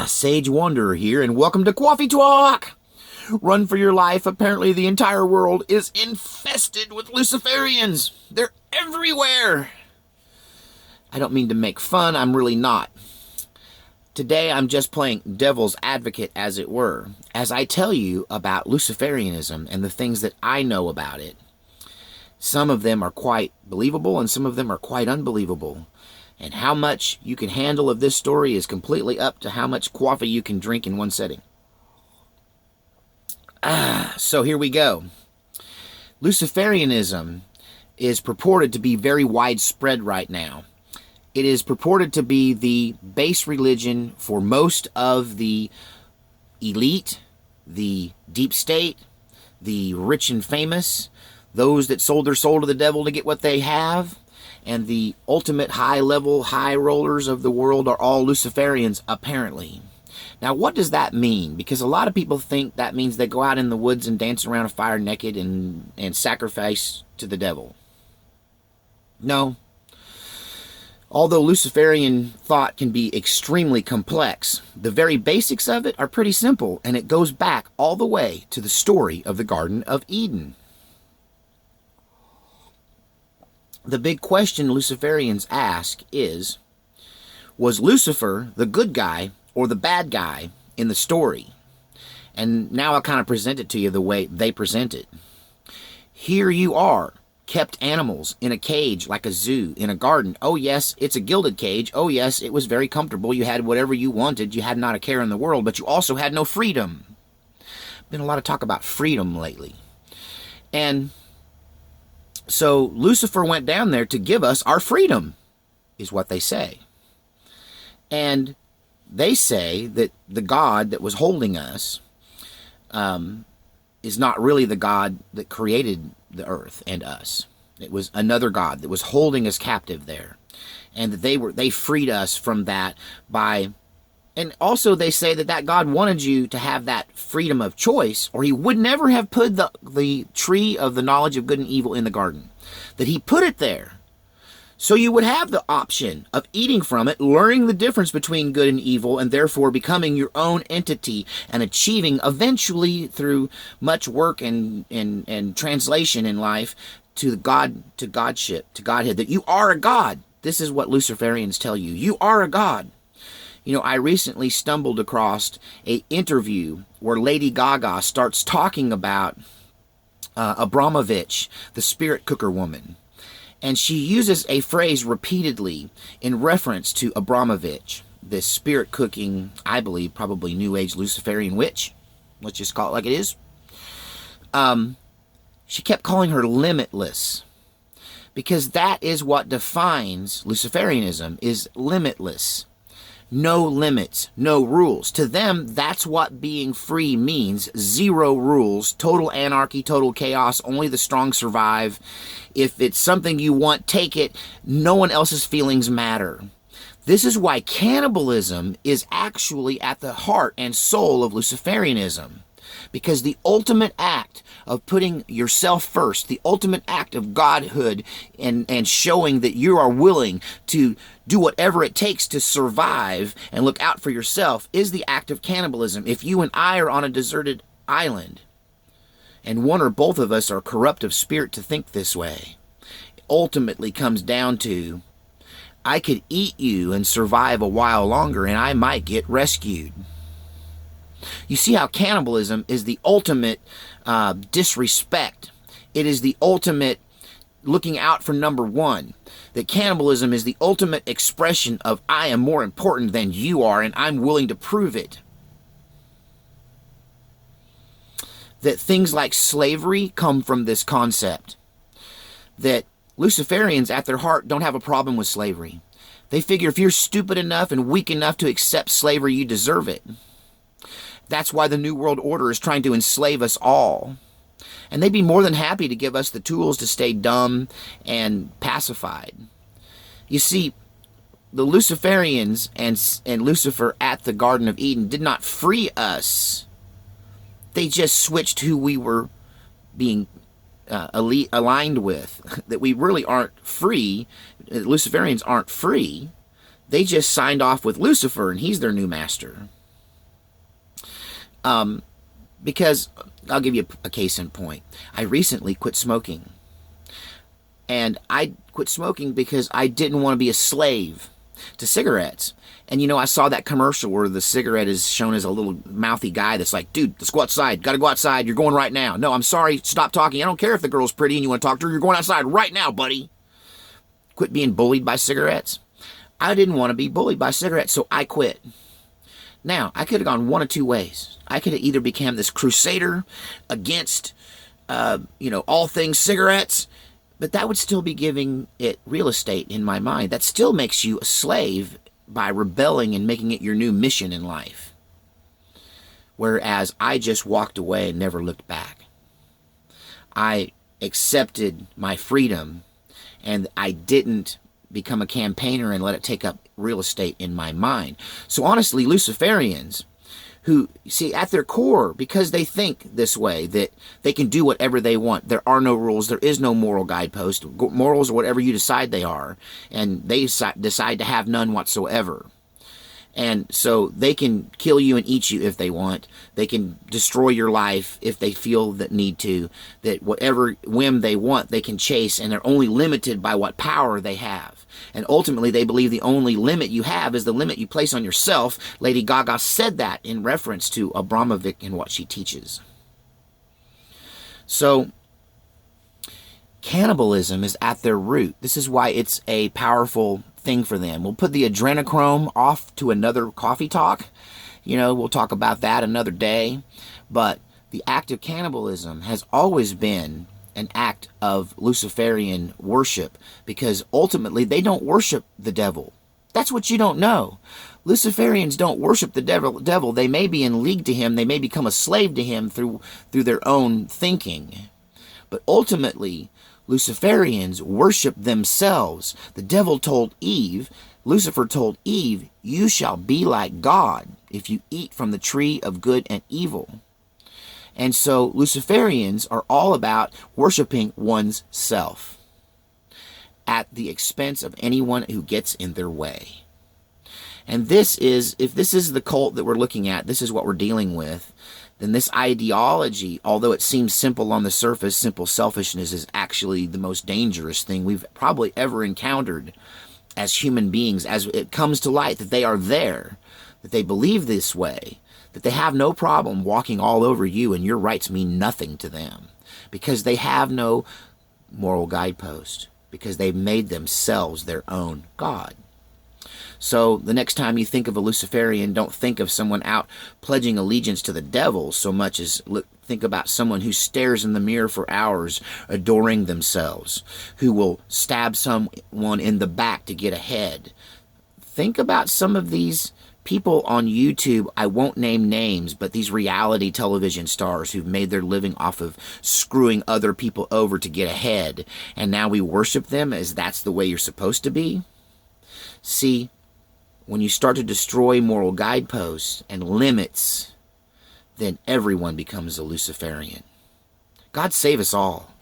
Sage Wanderer here, and welcome to Coffee Talk! Run for your life. Apparently the entire world is infested with Luciferians. They're everywhere. I don't mean to make fun, I'm really not. Today I'm just playing devil's advocate, as it were, as I tell you about Luciferianism and the things that I know about it. Some of them are quite believable and some of them are quite unbelievable. And how much you can handle of this story is completely up to how much coffee you can drink in one setting. So here we go. Luciferianism is purported to be very widespread right now. It is purported to be the base religion for most of the elite, the deep state, the rich and famous, those that sold their soul to the devil to get what they have, and the ultimate high-level high rollers of the world are all Luciferians, apparently. Now, what does that mean? Because a lot of people think that means they go out in the woods and dance around a fire naked and sacrifice to the devil. No. Although Luciferian thought can be extremely complex, the very basics of it are pretty simple, and it goes back all the way to the story of the Garden of Eden. The big question Luciferians ask is, was Lucifer the good guy or the bad guy in the story? And now I'll kind of present it to you the way they present it. Here you are, kept animals in a cage like a zoo, in a garden. Oh yes, it's a gilded cage. Oh yes, it was very comfortable. You had whatever you wanted. You had not a care in the world, but you also had no freedom. Been a lot of talk about freedom lately. And so Lucifer went down there to give us our freedom, is what they say. And they say that the God that was holding us is not really the God that created the earth and us. It was another God that was holding us captive there. And that they freed us from that by... And also they say that that God wanted you to have that freedom of choice, or he would never have put the tree of the knowledge of good and evil in the garden. That he put it there so you would have the option of eating from it, learning the difference between good and evil, and therefore becoming your own entity and achieving eventually through much work and translation in life to godship, to Godhead, that you are a God. This is what Luciferians tell you. You are a God. You know, I recently stumbled across an interview where Lady Gaga starts talking about Abramovich, the spirit cooker woman. And she uses a phrase repeatedly in reference to Abramovich, this spirit cooking, I believe, probably New Age Luciferian witch. Let's just call it like it is. She kept calling her limitless, because that is what defines Luciferianism, is limitless. No limits, no rules. To them, that's what being free means. Zero rules, total anarchy, total chaos, only the strong survive. If it's something you want, take it. No one else's feelings matter. This is why cannibalism is actually at the heart and soul of Luciferianism. Because the ultimate act of putting yourself first, the ultimate act of godhood and showing that you are willing to do whatever it takes to survive and look out for yourself is the act of cannibalism. If you and I are on a deserted island and one or both of us are corrupt of spirit to think this way, it ultimately comes down to, I could eat you and survive a while longer and I might get rescued. You see how cannibalism is the ultimate disrespect. It is the ultimate looking out for number one. That cannibalism is the ultimate expression of I am more important than you are and I'm willing to prove it. That things like slavery come from this concept. That Luciferians at their heart don't have a problem with slavery. They figure if you're stupid enough and weak enough to accept slavery, you deserve it. That's why the New World Order is trying to enslave us all. And they'd be more than happy to give us the tools to stay dumb and pacified. You see, the Luciferians and Lucifer at the Garden of Eden did not free us. They just switched who we were being aligned with. That we really aren't free. Luciferians aren't free. They just signed off with Lucifer, and he's their new master. Because I'll give you a case in point. I recently quit smoking. And I quit smoking because I didn't want to be a slave to cigarettes. And I saw that commercial where the cigarette is shown as a little mouthy guy that's like, dude, let's go outside. Gotta go outside. You're going right now. No, I'm sorry. Stop talking. I don't care if the girl's pretty and you want to talk to her. You're going outside right now, buddy. Quit being bullied by cigarettes. I didn't want to be bullied by cigarettes, so I quit. Now, I could have gone one of two ways. I could have either become this crusader against, all things cigarettes, but that would still be giving it real estate in my mind. That still makes you a slave by rebelling and making it your new mission in life. Whereas I just walked away and never looked back. I accepted my freedom, and I didn't become a campaigner and let it take up real estate in my mind. So honestly, Luciferians, who, see, at their core, because they think this way, that they can do whatever they want. There are no rules. There is no moral guidepost. Morals are whatever you decide they are, and they decide to have none whatsoever. And so they can kill you and eat you if they want. They can destroy your life if they feel that need to. That whatever whim they want, they can chase, and they're only limited by what power they have. And ultimately, they believe the only limit you have is the limit you place on yourself. Lady Gaga said that in reference to Abramovic and what she teaches. So, cannibalism is at their root. This is why it's a powerful thing for them. We'll put the adrenochrome off to another coffee talk. We'll talk about that another day. But the act of cannibalism has always been an act of Luciferian worship, because ultimately they don't worship the devil. That's what you don't know. Luciferians don't worship the devil. They may be in league to him. They may become a slave to him through their own thinking. But ultimately, Luciferians worship themselves. The devil told Eve, Lucifer told Eve, you shall be like God if you eat from the tree of good and evil. And so Luciferians are all about worshiping one's self at the expense of anyone who gets in their way. And if this is the cult that we're looking at, this is what we're dealing with, then this ideology, although it seems simple on the surface, simple selfishness is actually the most dangerous thing we've probably ever encountered as human beings, as it comes to light that they are there, that they believe this way, that they have no problem walking all over you and your rights mean nothing to them, because they have no moral guidepost, because they've made themselves their own God. So the next time you think of a Luciferian, don't think of someone out pledging allegiance to the devil so much as think about someone who stares in the mirror for hours adoring themselves, who will stab someone in the back to get ahead. Think about some of these people on YouTube. I won't name names, but these reality television stars who've made their living off of screwing other people over to get ahead, and now we worship them as that's the way you're supposed to be. See, when you start to destroy moral guideposts and limits, then everyone becomes a Luciferian. God save us all.